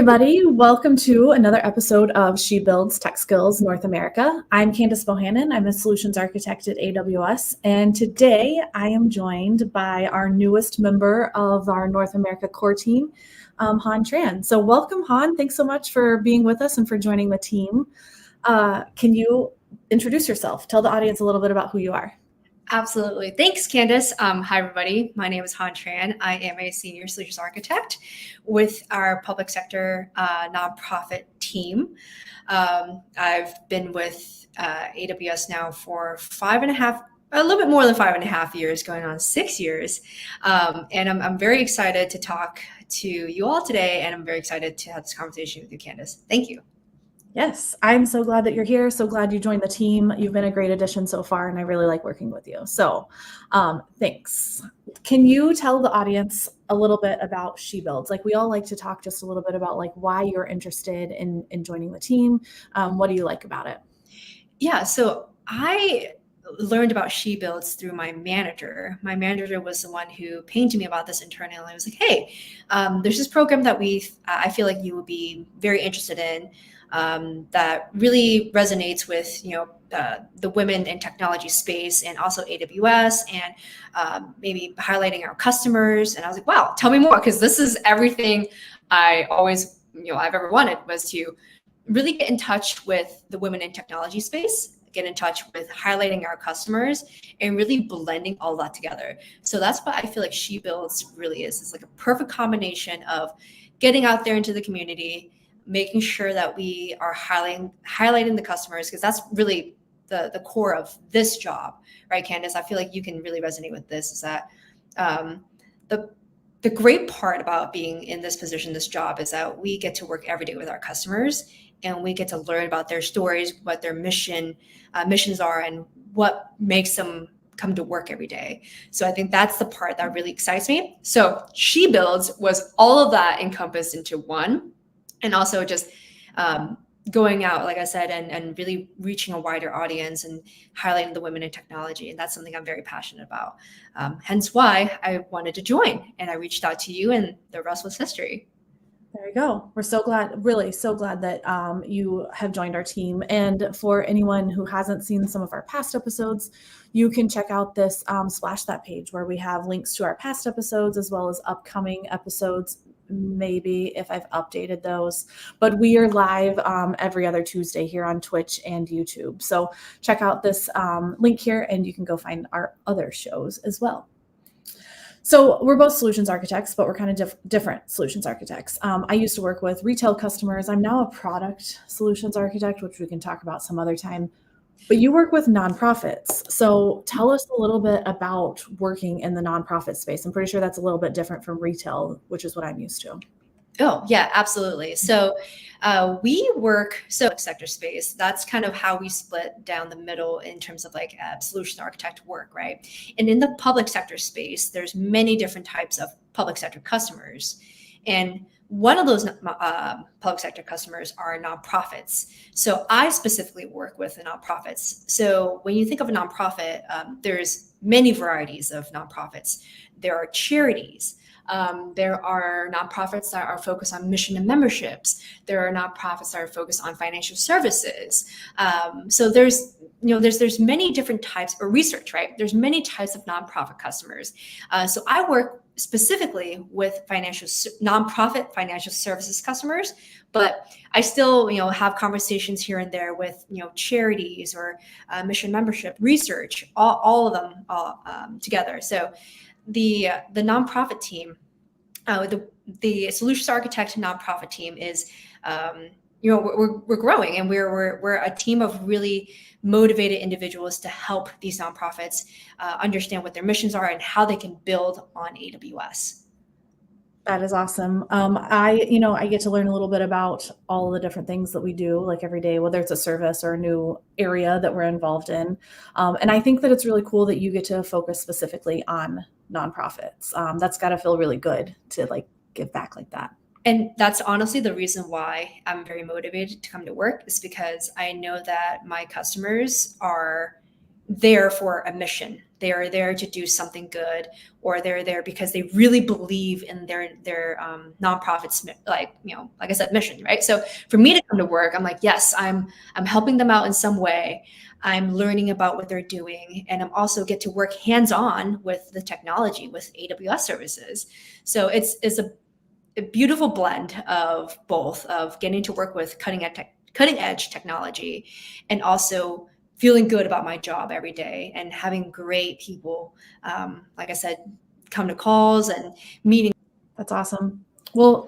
everybody. Welcome to another episode of She Builds Tech Skills North America. I'm Kandyce Bohannon. I'm a solutions architect at AWS. And today I am joined by our newest member of our North America core team, Han Tran. So welcome, Han. Thanks so much for being with us and for joining the team. Can you introduce yourself? Tell the audience a little bit about who you are. Absolutely. Thanks, Kandyce. Hi, everybody. My name is Han Tran. I am a senior solutions architect with our public sector nonprofit team. I've been with AWS now for a little bit more than 5.5 years, going on 6 years. And I'm very excited to talk to you all today, and I'm very excited to have this conversation with you, Kandyce. Thank you. Yes, I'm so glad that you're here. So glad you joined the team. You've been a great addition so far, and I really like working with you. So thanks. Can you tell the audience a little bit about She Builds? Like, we all like to talk just a little bit about like why you're interested in joining the team. What do you like about it? Yeah, so I learned about She Builds through my manager. My manager was the one who painted me about this internally. I was like, hey, there's this program that I feel like you would be very interested in. That really resonates with the women in technology space and also AWS and maybe highlighting our customers. And I was like, wow, tell me more, because this is everything I always I've ever wanted, was to really get in touch with the women in technology space, get in touch with highlighting our customers, and really blending all that together. So that's what I feel like She Builds really is. It's like a perfect combination of getting out there into the community, making sure that we are highlighting the customers, because that's really the core of this job, right, Kandyce? I feel like you can really resonate with this, is that the great part about being in this position, this job, is that we get to work every day with our customers, and we get to learn about their stories, what their missions are, and what makes them come to work every day. So I think that's the part that really excites me. So She Builds was all of that encompassed into one. And also just going out, like I said, and really reaching a wider audience and highlighting the women in technology. And that's something I'm very passionate about. Hence why I wanted to join, and I reached out to you, and the rest was history. There you go. We're so glad, really so glad that you have joined our team. And for anyone who hasn't seen some of our past episodes, you can check out this Splash That page where we have links to our past episodes as well as upcoming episodes, maybe if I've updated those. But we are live every other Tuesday here on Twitch and YouTube. So check out this link here, and you can go find our other shows as well. So we're both solutions architects, but we're kind of different solutions architects. I used to work with retail customers. I'm now a product solutions architect, which we can talk about some other time. But you work with nonprofits. So tell us a little bit about working in the nonprofit space. I'm pretty sure that's a little bit different from retail, which is what I'm used to. Oh, yeah, absolutely. So we work sector space. That's kind of how we split down the middle in terms of like solution architect work, right? And in the public sector space, there's many different types of public sector customers. And one of those public sector customers are nonprofits. So I specifically work with the nonprofits. So when you think of a nonprofit, there's many varieties of nonprofits. There are charities. There are nonprofits that are focused on mission and memberships. There are nonprofits that are focused on financial services. So there's many different types of research, right? There's many types of nonprofit customers. So I work specifically with nonprofit financial services customers, but I still, have conversations here and there with, charities or mission membership research, all of them together. So the nonprofit team, the solutions architect nonprofit team is, we're growing, and we're a team of really motivated individuals to help these nonprofits understand what their missions are and how they can build on AWS. That is awesome. I get to learn a little bit about all the different things that we do, like every day, whether it's a service or a new area that we're involved in. And I think that it's really cool that you get to focus specifically on nonprofits. That's got to feel really good to like give back like that. And that's honestly the reason why I'm very motivated to come to work, is because I know that my customers are there for a mission. They are there to do something good, or they're there because they really believe in their nonprofit's, like I said, mission, right? So for me to come to work, I'm like, yes, I'm helping them out in some way. I'm learning about what they're doing, and I'm also get to work hands-on with the technology, with AWS services. So it's a beautiful blend of both, of getting to work with cutting edge technology, and also feeling good about my job every day, and having great people, like I said, come to calls and meetings. That's awesome. Well,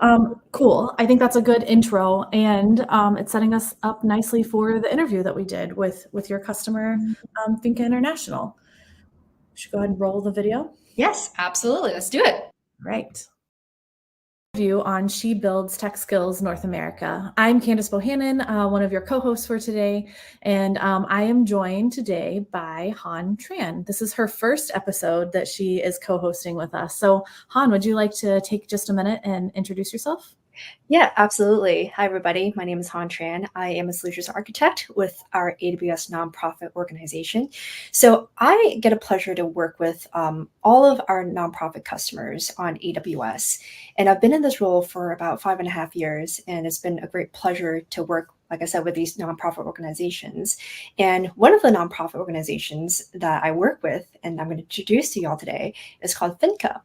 cool. I think that's a good intro, and it's setting us up nicely for the interview that we did with your customer, FINCA International. We should go ahead and roll the video. Yes, absolutely. Let's do it. Right. View on She Builds Tech Skills North America. I'm Kandyce Bohannon, one of your co-hosts for today, and I am joined today by Tran. This is her first episode that she is co-hosting with us. So Han, would you like to take just a minute and introduce yourself? Yeah, absolutely. Hi, everybody. My name is Tran. I am a solutions architect with our AWS nonprofit organization. So I get a pleasure to work with all of our nonprofit customers on AWS. And I've been in this role for about 5.5 years, and it's been a great pleasure to work, like I said, with these nonprofit organizations. And one of the nonprofit organizations that I work with, and I'm going to introduce to y'all today, is called FINCA.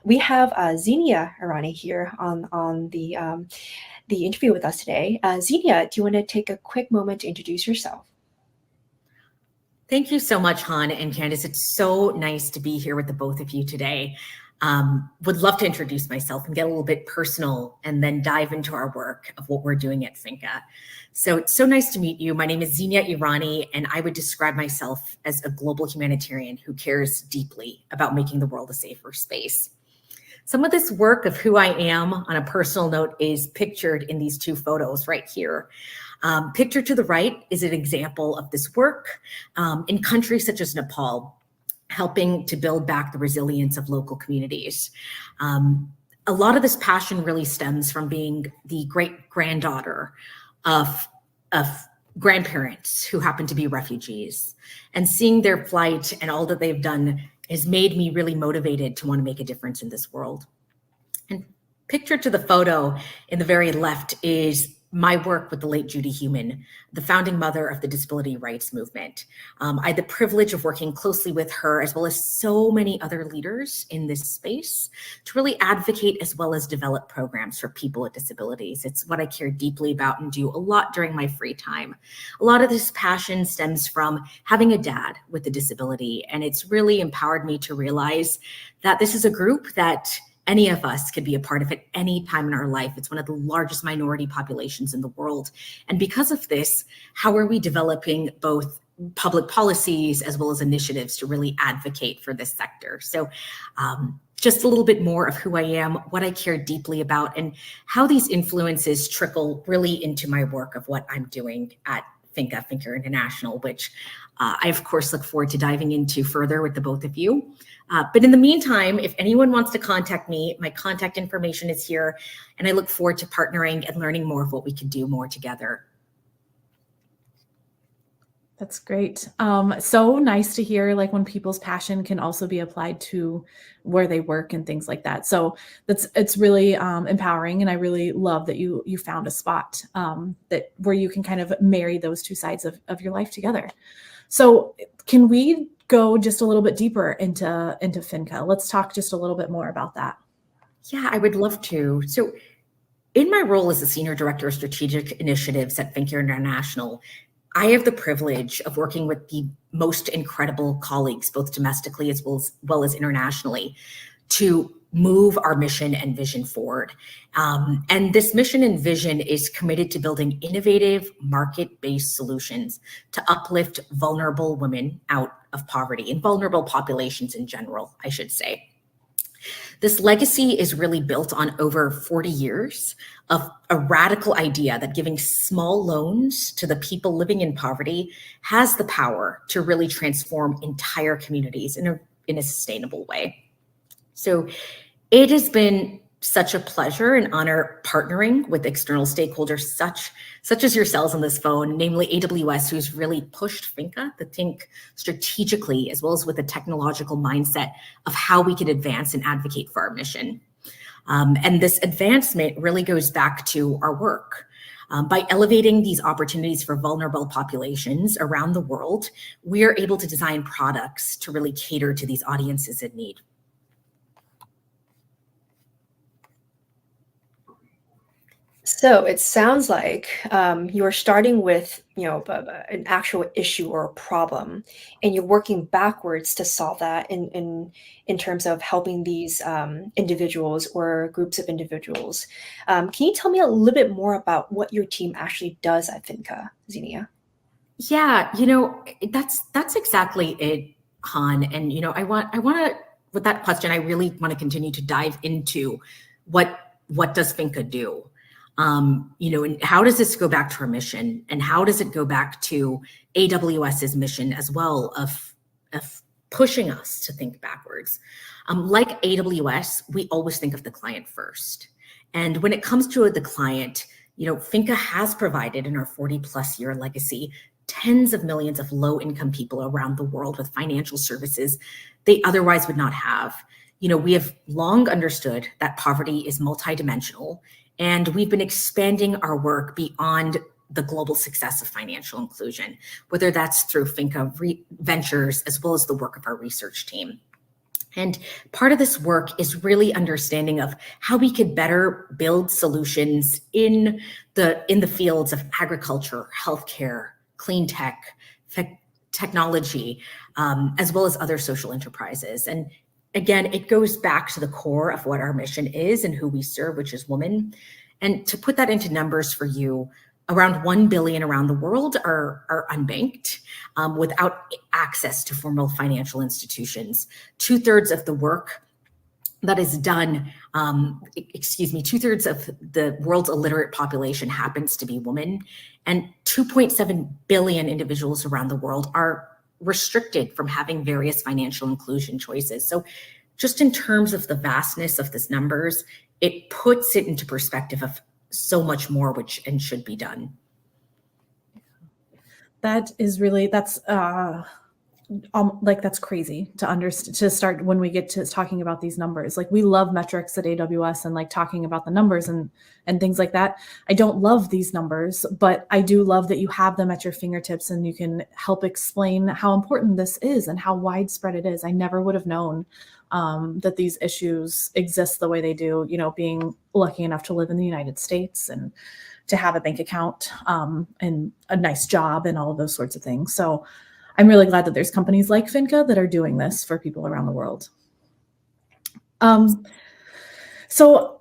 We have Zeenia Irani here on the interview with us today. Zeenia, do you want to take a quick moment to introduce yourself? Thank you so much, Han and Kandyce. It's so nice to be here with the both of you today. Would love to introduce myself and get a little bit personal, and then dive into our work of what we're doing at FINCA. So it's so nice to meet you. My name is Zeenia Irani, and I would describe myself as a global humanitarian who cares deeply about making the world a safer space. Some of this work of who I am on a personal note is pictured in these two photos right here. Pictured to the right is an example of this work in countries such as Nepal, helping to build back the resilience of local communities. A lot of this passion really stems from being the great-granddaughter of grandparents who happen to be refugees, and seeing their plight and all that they've done has made me really motivated to want to make a difference in this world. And pictured to the photo in the very left is my work with the late Judy Heumann, the founding mother of the disability rights movement. I had the privilege of working closely with her, as well as so many other leaders in this space, to really advocate as well as develop programs for people with disabilities. It's what I care deeply about and do a lot during my free time. A lot of this passion stems from having a dad with a disability, and it's really empowered me to realize that this is a group that any of us could be a part of at any time in our life. It's one of the largest minority populations in the world. And because of this, how are we developing both public policies as well as initiatives to really advocate for this sector? So just a little bit more of who I am, what I care deeply about, and how these influences trickle really into my work of what I'm doing at FINCA International, which I, of course, look forward to diving into further with the both of you. But in the meantime, if anyone wants to contact me, my contact information is here, and I look forward to partnering and learning more of what we can do more together. That's great. So nice to hear, like, when people's passion can also be applied to where they work and things like that. So it's really empowering, and I really love that you found a spot that where you can kind of marry those two sides of your life together. So can we go just a little bit deeper into FINCA? Let's talk just a little bit more about that. Yeah, I would love to. So in my role as the Senior Director of Strategic Initiatives at FINCA International, I have the privilege of working with the most incredible colleagues, both domestically as well as internationally, to move our mission and vision forward. And this mission and vision is committed to building innovative market-based solutions to uplift vulnerable women out of poverty, and vulnerable populations in general, I should say. This legacy is really built on over 40 years of a radical idea that giving small loans to the people living in poverty has the power to really transform entire communities in a sustainable way. So it has been such a pleasure and honor partnering with external stakeholders such as yourselves on this phone, namely AWS, who's really pushed FINCA to think strategically as well as with a technological mindset of how we can advance and advocate for our mission. And this advancement really goes back to our work. By elevating these opportunities for vulnerable populations around the world, we are able to design products to really cater to these audiences in need. So it sounds like you are starting with, an actual issue or a problem, and you're working backwards to solve that in terms of helping these individuals or groups of individuals. Can you tell me a little bit more about what your team actually does at FINCA, Zeenia? Yeah, that's exactly it, Han. And I want to, with that question, I really want to continue to dive into what does FINCA do. And how does this go back to our mission, and how does it go back to AWS's mission as well of pushing us to think backwards? Like AWS, we always think of the client first. And when it comes to the client, FINCA has provided in our 40+ year legacy tens of millions of low-income people around the world with financial services they otherwise would not have. We have long understood that poverty is multidimensional, and we've been expanding our work beyond the global success of financial inclusion, whether that's through FINCA Ventures as well as the work of our research team. And part of this work is really understanding of how we could better build solutions in the fields of agriculture, healthcare, clean tech, technology, as well as other social enterprises. And again, it goes back to the core of what our mission is and who we serve, which is women. And to put that into numbers for you, around 1 billion around the world are unbanked without access to formal financial institutions. 2/3 of the work that is done, 2/3 of the world's illiterate population happens to be women, and 2.7 billion individuals around the world are restricted from having various financial inclusion choices. So just in terms of the vastness of these numbers, it puts it into perspective of so much more which and should be done. That's crazy to understand, to start when we get to talking about these numbers. Like, we love metrics at AWS and like talking about the numbers and things like that. I don't love these numbers, but I do love that you have them at your fingertips and you can help explain how important this is and how widespread it is. I never would have known that these issues exist the way they do, being lucky enough to live in the United States and to have a bank account and a nice job and all of those sorts of things. So I'm really glad that there's companies like FINCA that are doing this for people around the world. So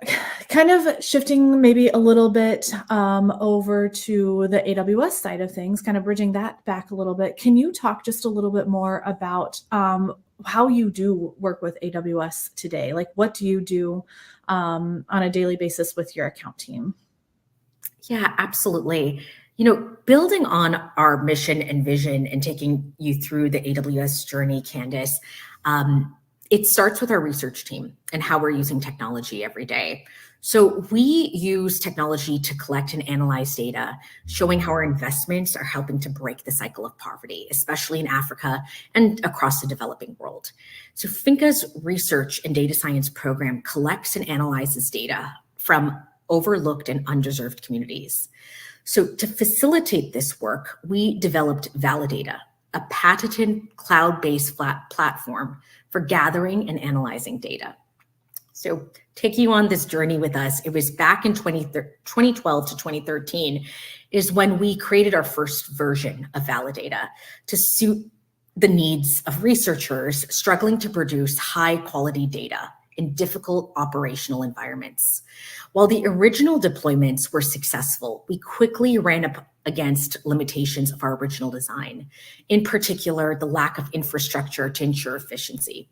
kind of shifting maybe a little bit over to the AWS side of things, kind of bridging that back a little bit. Can you talk just a little bit more about how you do work with AWS today? Like, what do you do on a daily basis with your account team? Yeah, absolutely. Building on our mission and vision and taking you through the AWS journey, Kandyce, it starts with our research team and how we're using technology every day. So we use technology to collect and analyze data, showing how our investments are helping to break the cycle of poverty, especially in Africa and across the developing world. So FINCA's research and data science program collects and analyzes data from overlooked and undeserved communities. So to facilitate this work, we developed Validata, a patented cloud-based platform for gathering and analyzing data. So taking you on this journey with us, it was back in 2012 to 2013 is when we created our first version of Validata to suit the needs of researchers struggling to produce high quality data in difficult operational environments. While the original deployments were successful, we quickly ran up against limitations of our original design, in particular, the lack of infrastructure to ensure efficiency.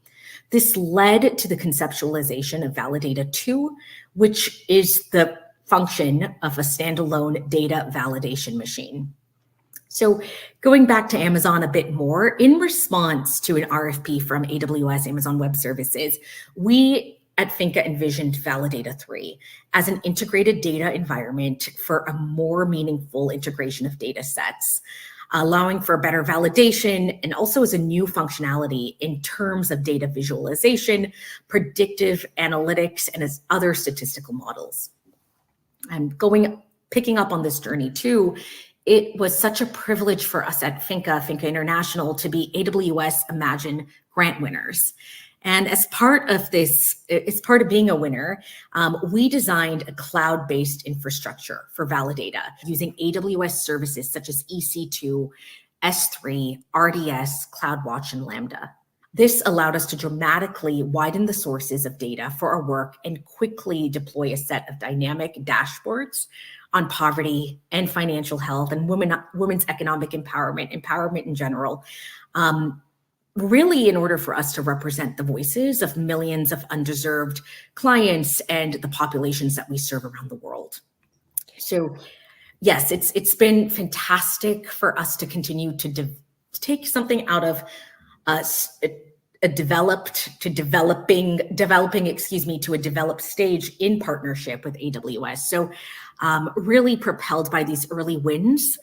This led to the conceptualization of Validata 2, which is the function of a standalone data validation machine. So going back to Amazon a bit more, in response to an RFP from AWS, Amazon Web Services, we at FINCA envisioned Validata 3 as an integrated data environment for a more meaningful integration of data sets, allowing for better validation, and also as a new functionality in terms of data visualization, predictive analytics, and as other statistical models. And picking up on this journey too, it was such a privilege for us at FINCA International, to be AWS Imagine grant winners. And as part of being a winner, we designed a cloud-based infrastructure for Validata using AWS services such as EC2, S3, RDS, CloudWatch, and Lambda. This allowed us to dramatically widen the sources of data for our work and quickly deploy a set of dynamic dashboards on poverty and financial health and women's economic empowerment in general, really in order for us to represent the voices of millions of undeserved clients and the populations that we serve around the world. So yes, it's been fantastic for us to continue to take something out of a developed stage in partnership with AWS. So really propelled by these early wins,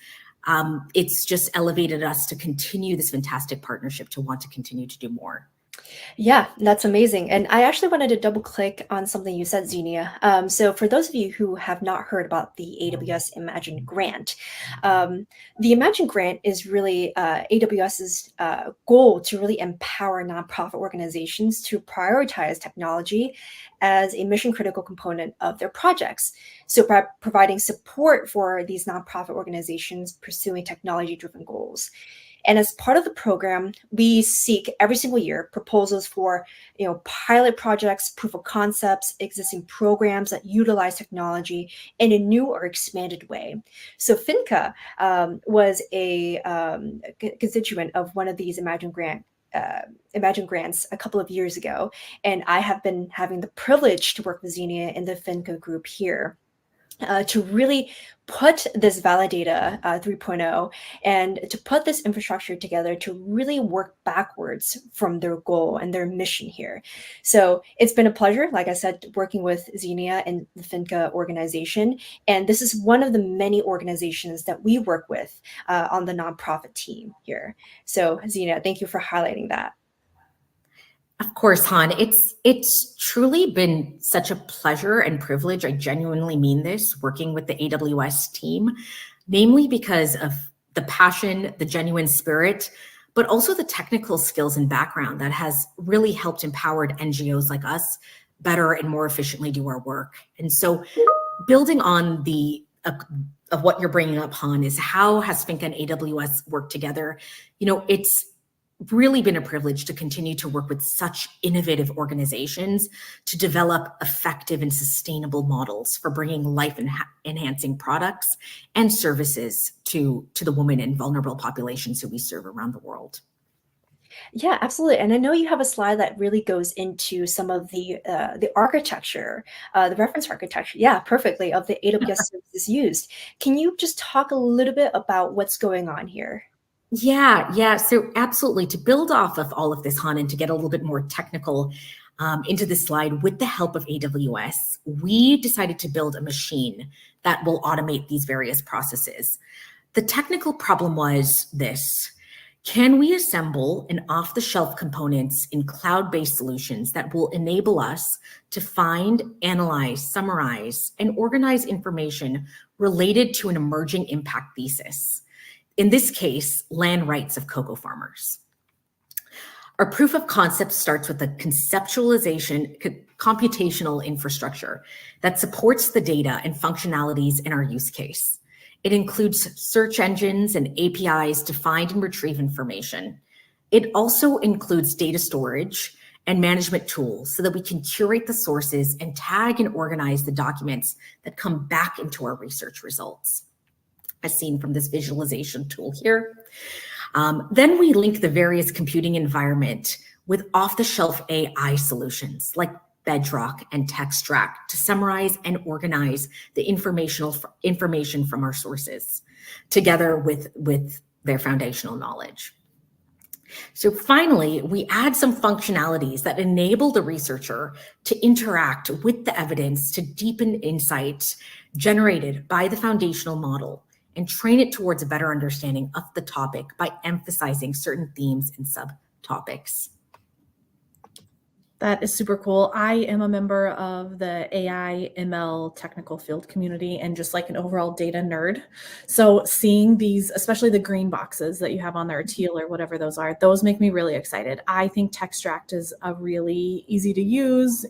it's just elevated us to continue this fantastic partnership, to want to continue to do more. Yeah, that's amazing. And I actually wanted to double click on something you said, Zeenia. So for those of you who have not heard about the AWS Imagine Grant, the Imagine Grant is really AWS's goal to really empower nonprofit organizations to prioritize technology as a mission critical component of their projects. So by providing support for these nonprofit organizations pursuing technology driven goals. And as part of the program, we seek every single year proposals for, pilot projects, proof of concepts, existing programs that utilize technology in a new or expanded way. So FINCA was a constituent of one of these Imagine grants a couple of years ago, and I have been having the privilege to work with Zeenia in the FINCA group here. To really put this Validata 3.0 and to put this infrastructure together to really work backwards from their goal and their mission here. So it's been a pleasure, like I said, working with Zeenia and the FINCA organization. And this is one of the many organizations that we work with on the nonprofit team here. So Zeenia, thank you for highlighting that. Of course, Han, it's truly been such a pleasure and privilege. I genuinely mean this, working with the AWS team, namely because of the passion, the genuine spirit, but also the technical skills and background that has really helped empowered NGOs like us better and more efficiently do our work. And so building on of what you're bringing up, Han, is how has FINCA and AWS worked together? It's really been a privilege to continue to work with such innovative organizations to develop effective and sustainable models for bringing life-enhancing products and services to the women and vulnerable populations who we serve around the world. Yeah, absolutely. And I know you have a slide that really goes into some of the architecture, the reference architecture, perfectly, of the AWS services used. Can you just talk a little bit about what's going on here? Yeah. So absolutely, to build off of all of this, Han, and to get a little bit more technical into this slide, with the help of AWS, we decided to build a machine that will automate these various processes. The technical problem was this: can we assemble an off-the-shelf components in cloud-based solutions that will enable us to find, analyze, summarize, and organize information related to an emerging impact thesis? In this case, land rights of cocoa farmers. Our proof of concept starts with a computational infrastructure that supports the data and functionalities in our use case. It includes search engines and APIs to find and retrieve information. It also includes data storage and management tools so that we can curate the sources and tag and organize the documents that come back into our research results, as seen from this visualization tool here. Then we link the various computing environment with off-the-shelf AI solutions like Bedrock and Textract to summarize and organize the information from our sources together with their foundational knowledge. So finally, we add some functionalities that enable the researcher to interact with the evidence to deepen insights generated by the foundational model and train it towards a better understanding of the topic by emphasizing certain themes and subtopics. That is super cool. I am a member of the AI ML technical field community and just like an overall data nerd. So seeing these, especially the green boxes that you have on there, teal or whatever those are, those make me really excited. I think Textract is a really easy to use,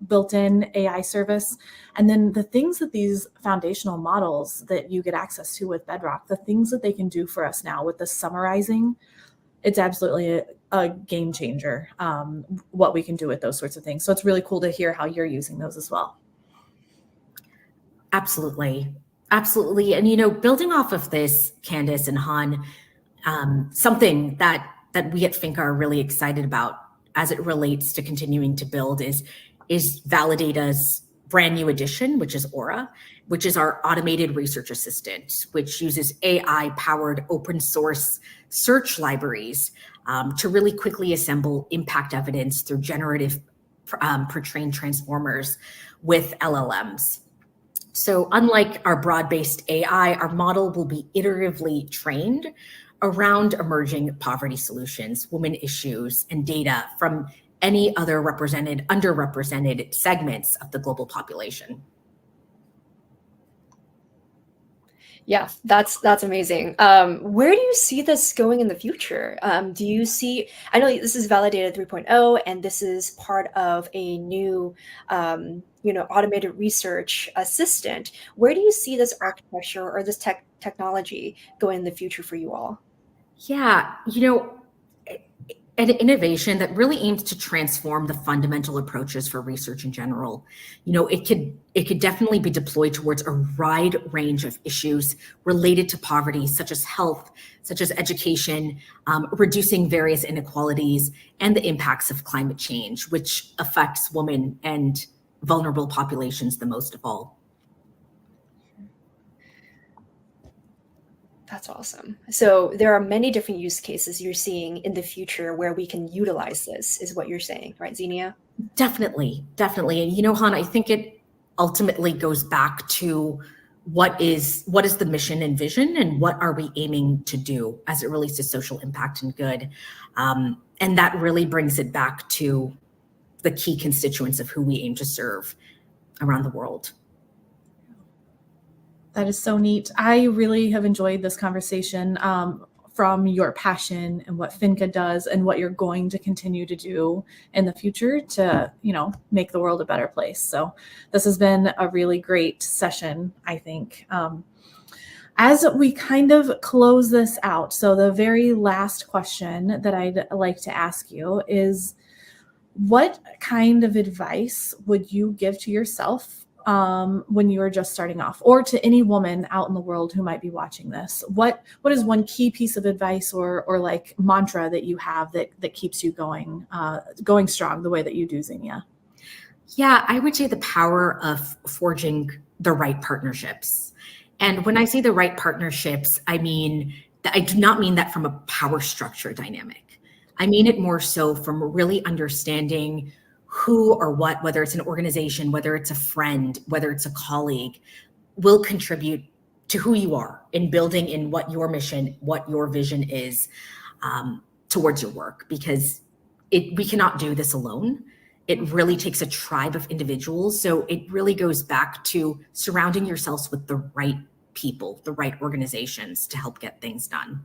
built-in AI service. And then the things that these foundational models that you get access to with Bedrock, the things that they can do for us now with the summarizing, it's absolutely a game changer, what we can do with those sorts of things. So it's really cool to hear how you're using those as well. Absolutely. Absolutely. And, building off of this, Kandyce and Han, something that we at FINCA are really excited about as it relates to continuing to build is Validata's brand new addition, which is Aura, which is our automated research assistant, which uses AI-powered open source search libraries to really quickly assemble impact evidence through generative pre-trained transformers with LLMs. So unlike our broad-based AI, our model will be iteratively trained around emerging poverty solutions, women issues, and data from any other underrepresented segments of the global population. Yeah, that's amazing. Where do you see this going in the future? Do you see, I know this is Validata 3.0, and this is part of a new, automated research assistant. Where do you see this architecture or this technology going in the future for you all? Yeah, an innovation that really aims to transform the fundamental approaches for research in general. It could definitely be deployed towards a wide range of issues related to poverty, such as health, such as education, reducing various inequalities, and the impacts of climate change, which affects women and vulnerable populations the most of all. That's awesome. So there are many different use cases you're seeing in the future where we can utilize this, is what you're saying, right, Zeenia? Definitely. And Han, I think it ultimately goes back to what is the mission and vision, and what are we aiming to do as it relates to social impact and good. And that really brings it back to the key constituents of who we aim to serve around the world. That is so neat. I really have enjoyed this conversation from your passion and what FINCA does and what you're going to continue to do in the future to, make the world a better place. So this has been a really great session, I think. As we kind of close this out, so the very last question that I'd like to ask you is, what kind of advice would you give to yourself when you were just starting off, or to any woman out in the world who might be watching this? What is one key piece of advice or like mantra that you have that keeps you going strong the way that you do, Zeenia? Yeah, I would say the power of forging the right partnerships. And when I say the right partnerships, I do not mean that from a power structure dynamic. I mean it more so from really understanding who or what, whether it's an organization, whether it's a friend, whether it's a colleague, will contribute to who you are in building in what your mission, what your vision is towards your work, because we cannot do this alone. It really takes a tribe of individuals. So it really goes back to surrounding yourselves with the right people, the right organizations to help get things done.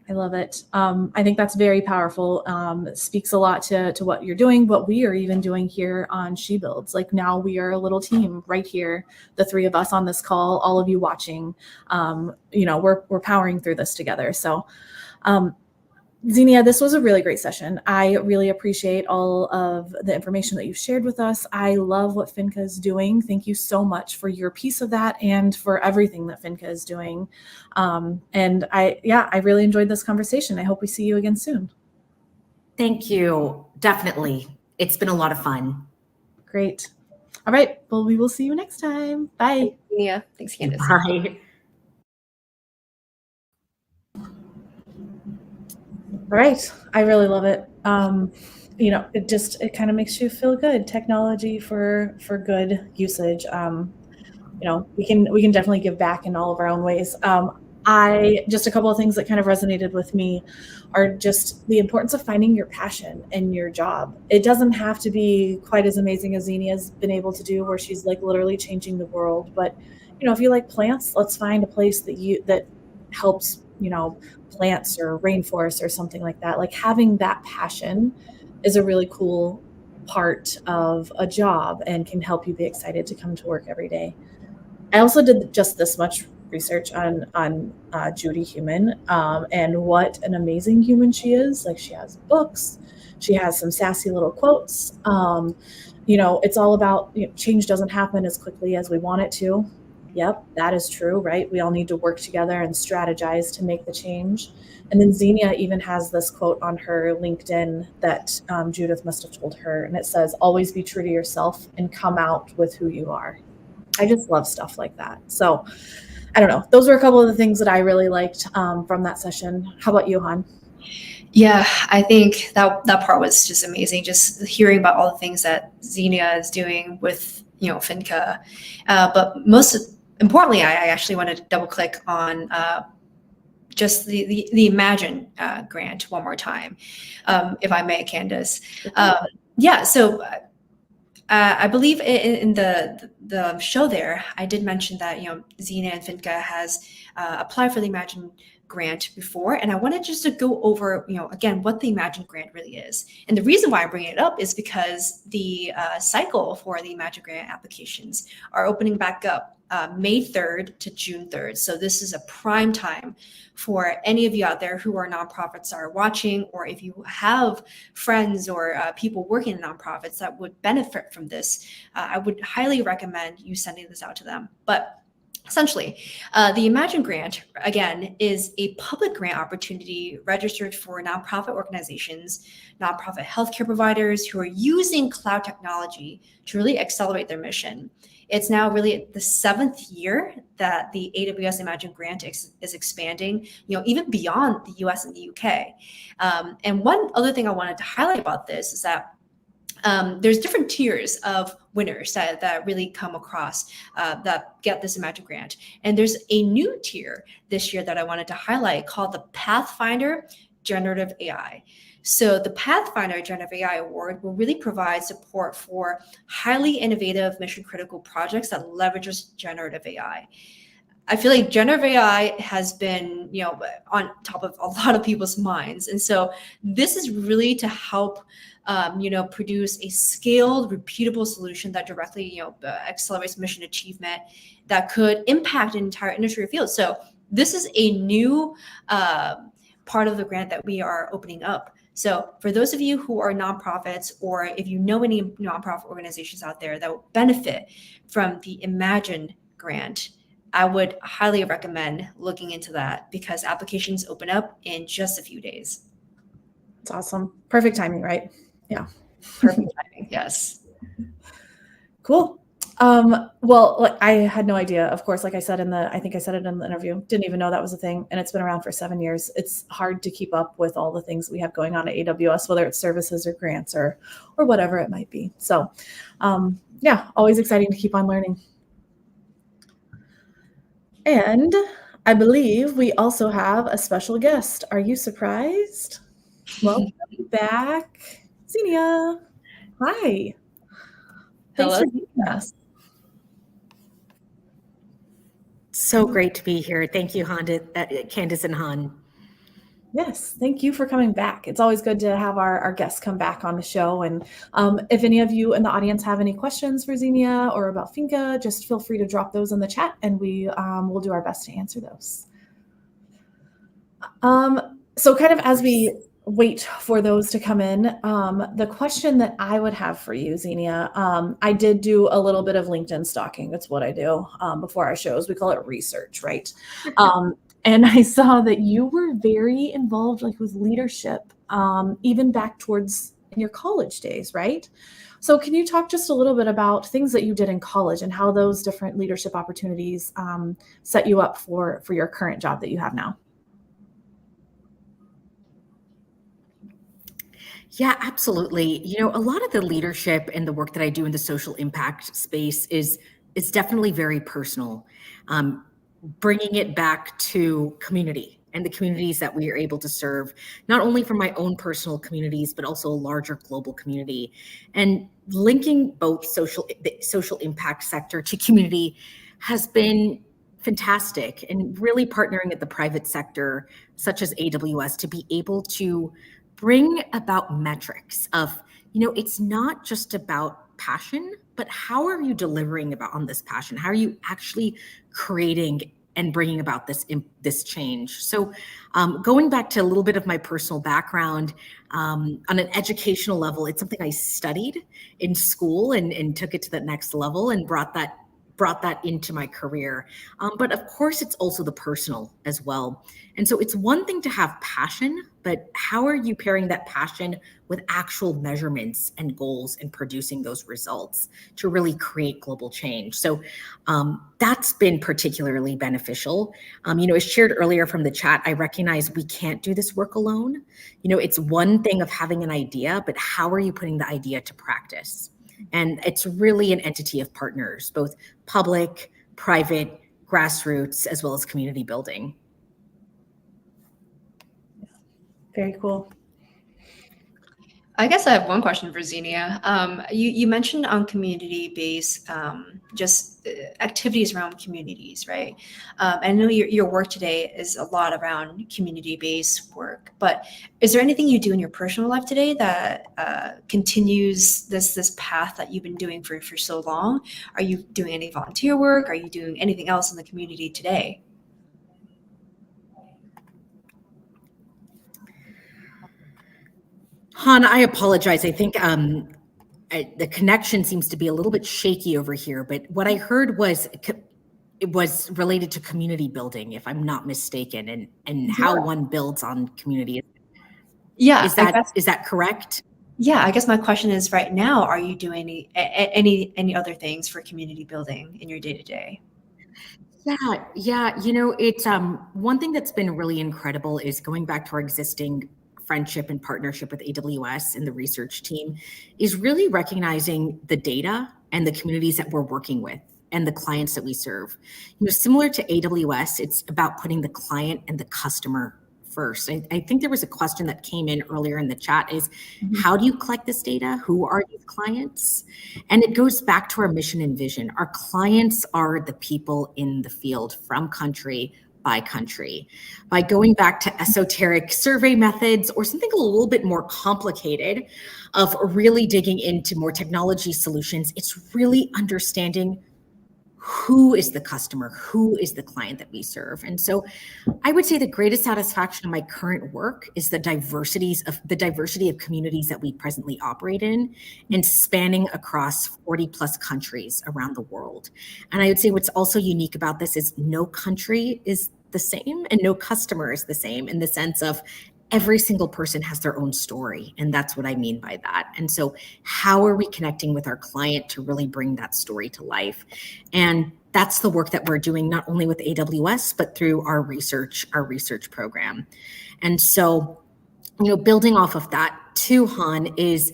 I love it. I think that's very powerful. It speaks a lot to what you're doing, what we are even doing here on She Builds. Like now we are a little team right here, the three of us on this call, all of you watching. We're powering through this together. So Zeenia, this was a really great session. I really appreciate all of the information that you've shared with us. I love what FINCA is doing. Thank you so much for your piece of that and for everything that FINCA is doing. And I really enjoyed this conversation. I hope we see you again soon. Thank you. Definitely. It's been a lot of fun. Great. All right. Well, we will see you next time. Bye. Thanks, Zeenia. Thanks, Kandyce. Bye. right. I really love it. It kind of makes you feel good. Technology for good usage. We can definitely give back in all of our own ways. Just a couple of things that kind of resonated with me are just the importance of finding your passion in your job. It doesn't have to be quite as amazing as Zeenia's been able to do, where she's like literally changing the world. But if you like plants, let's find a place that helps plants or rainforests or something like that. Like, having that passion is a really cool part of a job and can help you be excited to come to work every day. I also did just this much research on Judy Heumann, and what an amazing human she is. Like, she has books, she has some sassy little quotes. It's all about, change doesn't happen as quickly as we want it to. Yep, that is true, right? We all need to work together and strategize to make the change. And then Zeenia even has this quote on her LinkedIn that Judith must have told her, and it says, "Always be true to yourself and come out with who you are." I just love stuff like that. So I don't know. Those were a couple of the things that I really liked from that session. How about you, Han? Yeah, I think that part was just amazing. Just hearing about all the things that Zeenia is doing with FINCA, but most importantly, I actually wanted to double click on just the Imagine grant one more time, if I may, Kandyce. Yeah, so I believe in the show there, I did mention that Zeenia and FINCA has applied for the Imagine grant before, and I wanted just to go over again what the Imagine grant really is. And the reason why I'm bringing it up is because the cycle for the Imagine grant applications are opening back up May 3rd to June 3rd. So this is a prime time for any of you out there who are nonprofits are watching, or if you have friends or people working in nonprofits that would benefit from this, I would highly recommend you sending this out to them. But essentially, the Imagine grant, again, is a public grant opportunity registered for nonprofit organizations, nonprofit healthcare providers who are using cloud technology to really accelerate their mission. It's now really the 7th year that the AWS Imagine grant is expanding, even beyond the US and the UK. And one other thing I wanted to highlight about this is that there's different tiers of winners that really come across that get this Imagine grant. And there's a new tier this year that I wanted to highlight called the Pathfinder Generative AI. So the Pathfinder Generative AI Award will really provide support for highly innovative mission-critical projects that leverages generative AI. I feel like generative AI has been, on top of a lot of people's minds. And so this is really to help, produce a scaled, repeatable solution that directly, accelerates mission achievement that could impact an entire industry or field. So this is a new part of the grant that we are opening up. So for those of you who are nonprofits, or if you know any nonprofit organizations out there that will benefit from the Imagine grant, I would highly recommend looking into that, because applications open up in just a few days. It's awesome. Perfect timing, right? Yeah. Perfect timing. Yes. Cool. Well, I had no idea. Of course, like I said I think I said it in the interview, didn't even know that was a thing. And it's been around for 7 years. It's hard to keep up with all the things we have going on at AWS, whether it's services or grants or whatever it might be. So yeah, always exciting to keep on learning. And I believe we also have a special guest. Are you surprised? Welcome back, Zeenia. Hi. Thanks for joining us. So great to be here. Thank you, Kandyce and Han. Yes, thank you for coming back. It's always good to have our guests come back on the show. And if any of you in the audience have any questions for Zeenia or about FINCA, just feel free to drop those in the chat, and we will do our best to answer those. So kind of as we wait for those to come in, the question that I would have for you, Zeenia, I did do a little bit of LinkedIn stalking. That's what I do before our shows. We call it research, right? And I saw that you were very involved, like, with leadership, even back towards in your college days, right? So can you talk just a little bit about things that you did in college and how those different leadership opportunities set you up for your current job that you have now? Yeah, absolutely. You know, a lot of the leadership and the work that I do in the social impact space is definitely very personal. Um, Bringing it back to community and the communities that we are able to serve, not only from my own personal communities, but also a larger global community, and linking both the social impact sector to community has been fantastic, and really partnering with the private sector, such as AWS, to be able to bring about metrics of, it's not just about passion, but how are you delivering about on this passion? How are you actually creating and bringing about this change? So, going back to a little bit of my personal background, on an educational level, it's something I studied in school and took it to the next level and brought that into my career. But of course, it's also the personal as well. And so it's one thing to have passion, but how are you pairing that passion with actual measurements and goals and producing those results to really create global change? So that's been particularly beneficial. As shared earlier from the chat, I recognize we can't do this work alone. It's one thing of having an idea, but how are you putting the idea to practice? And it's really an entity of partners, both public, private, grassroots, as well as community building. Very cool. I guess I have one question for Zeenia. You mentioned on community-based, just activities around communities, right? I know your work today is a lot around community-based work, but is there anything you do in your personal life today that continues this path that you've been doing for so long? Are you doing any volunteer work? Are you doing anything else in the community today? Han, I apologize. I think the connection seems to be a little bit shaky over here, but what I heard was it was related to community building, if I'm not mistaken, and how one builds on community. Yeah. Is that correct? Yeah, I guess my question is, right now, are you doing any other things for community building in your day-to-day? Yeah. It's one thing that's been really incredible is going back to our existing friendship and partnership with AWS and the research team is really recognizing the data and the communities that we're working with and the clients that we serve. Similar to AWS, it's about putting the client and the customer first. I think there was a question that came in earlier in the chat is, how do you collect this data? Who are these clients? And it goes back to our mission and vision. Our clients are the people in the field from country by country. By going back to esoteric survey methods or something a little bit more complicated of really digging into more technology solutions, it's really understanding who is the customer, who is the client that we serve. And so I would say the greatest satisfaction in my current work is the diversity of communities that we presently operate in and spanning across 40 plus countries around the world. And I would say what's also unique about this is no country is the same and no customer is the same, in the sense of every single person has their own story. And that's what I mean by that. And so how are we connecting with our client to really bring that story to life? And that's the work that we're doing, not only with AWS, but through our research program. And so, building off of that too, Han, is,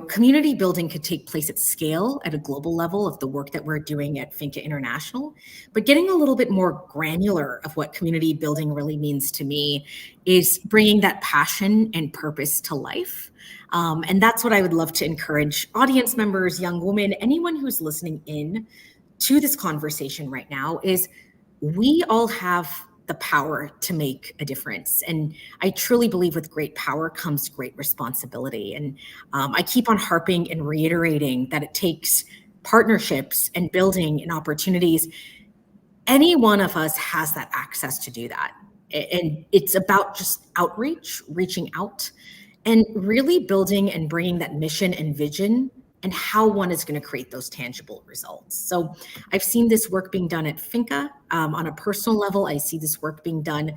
community building could take place at scale at a global level of the work that we're doing at FINCA International. But getting a little bit more granular of what community building really means to me is bringing that passion and purpose to life. And that's what I would love to encourage audience members, young women, anyone who's listening in to this conversation right now, is we all have the power to make a difference. And I truly believe with great power comes great responsibility. And I keep on harping and reiterating that it takes partnerships and building and opportunities. Any one of us has that access to do that. And it's about just outreach, reaching out, and really building and bringing that mission and vision and how one is going to create those tangible results. So I've seen this work being done at FINCA on a personal level. I see this work being done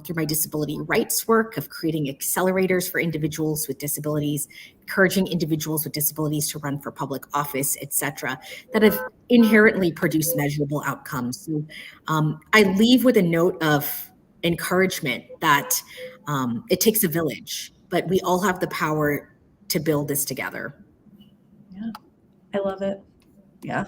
through my disability rights work of creating accelerators for individuals with disabilities, encouraging individuals with disabilities to run for public office, et cetera, that have inherently produced measurable outcomes. So I leave with a note of encouragement that it takes a village, but we all have the power to build this together. Yeah, I love it. Yeah.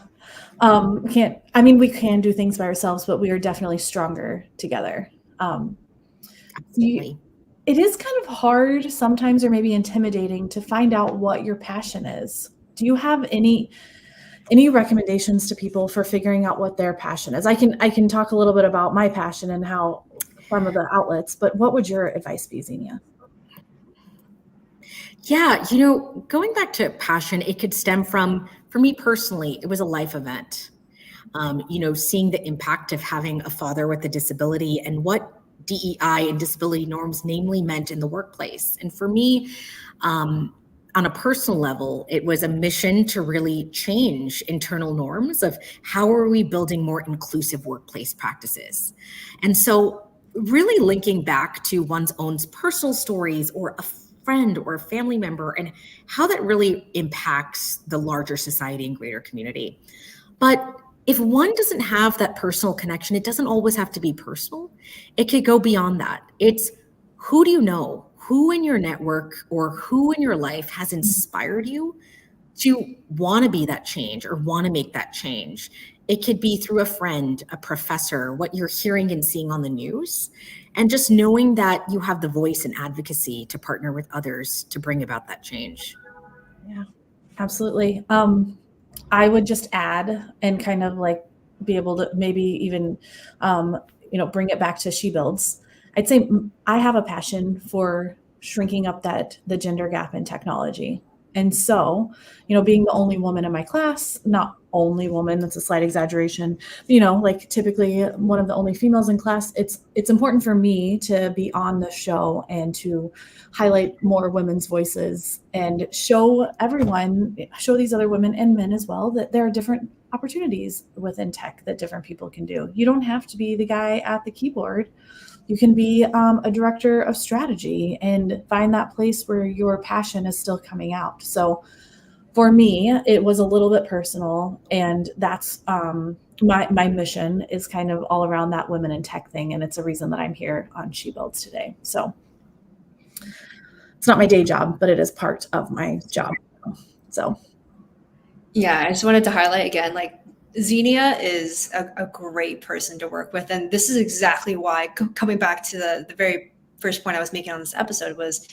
We can do things by ourselves, but we are definitely stronger together. Absolutely. It is kind of hard sometimes, or maybe intimidating, to find out what your passion is. Do you have any recommendations to people for figuring out what their passion is? I can talk a little bit about my passion and how some of the outlets, but what would your advice be, Zeenia? Yeah, going back to passion, it could stem from, for me personally, it was a life event. Seeing the impact of having a father with a disability and what DEI and disability norms namely meant in the workplace. And for me, on a personal level, it was a mission to really change internal norms of how are we building more inclusive workplace practices. And so really linking back to one's own personal stories or a friend or a family member and how that really impacts the larger society and greater community. But if one doesn't have that personal connection, it doesn't always have to be personal. It could go beyond that. It's who do you know? Who in your network or who in your life has inspired you to want to be that change or want to make that change? It could be through a friend, a professor, what you're hearing and seeing on the news, and just knowing that you have the voice and advocacy to partner with others to bring about that change. Yeah, absolutely. I would just add and kind of like be able to maybe even, bring it back to She Builds. I'd say I have a passion for shrinking up the gender gap in technology. And so, being the only woman in my class, not only woman, that's a slight exaggeration, like typically one of the only females in class, it's important for me to be on the show and to highlight more women's voices and show these other women and men as well, that there are different opportunities within tech that different people can do. You don't have to be the guy at the keyboard. You can be a director of strategy and find that place where your passion is still coming out. So for me, it was a little bit personal, and that's my mission is kind of all around that women in tech thing. And it's a reason that I'm here on She Builds today. So it's not my day job, but it is part of my job. So. Yeah, I just wanted to highlight again, like Zeenia is a great person to work with. And this is exactly why, coming back to the very first point I was making on this episode, was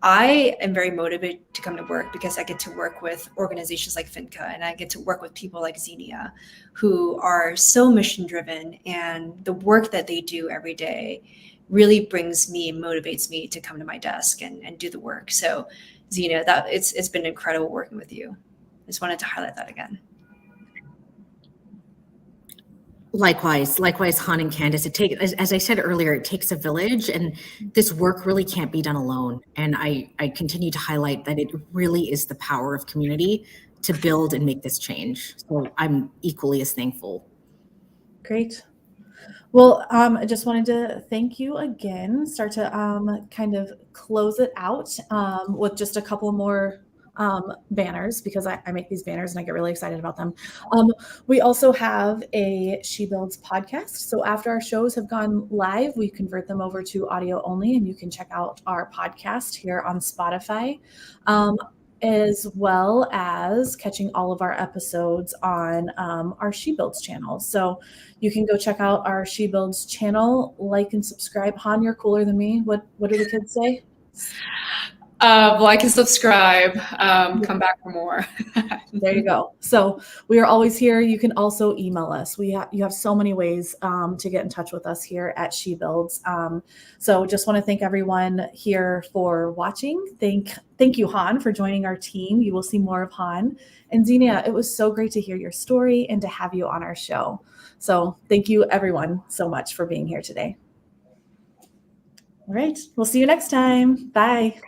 I am very motivated to come to work because I get to work with organizations like FINCA, and I get to work with people like Zeenia who are so mission driven, and the work that they do every day really brings me and motivates me to come to my desk and do the work. So Zeenia, that it's been incredible working with you. I just wanted to highlight that again. Likewise, Han and Kandyce. As I said earlier, it takes a village, and this work really can't be done alone. And I continue to highlight that it really is the power of community to build and make this change. So I'm equally as thankful. Great. Well, I just wanted to thank you again. Start to kind of close it out with just a couple more banners, because I make these banners and I get really excited about them. We also have a She Builds podcast. So after our shows have gone live, we convert them over to audio only, and you can check out our podcast here on Spotify, as well as catching all of our episodes on our She Builds channel. So you can go check out our She Builds channel, like and subscribe. Han, you're cooler than me. What do the kids say? Like and subscribe, come back for more. There you go. So we are always here. You can also email us. You have so many ways to get in touch with us here at She Builds. So just want to thank everyone here for watching. Thank you, Han, for joining our team. You will see more of Han. And Zeenia, it was so great to hear your story and to have you on our show. So thank you, everyone, so much for being here today. All right. We'll see you next time. Bye.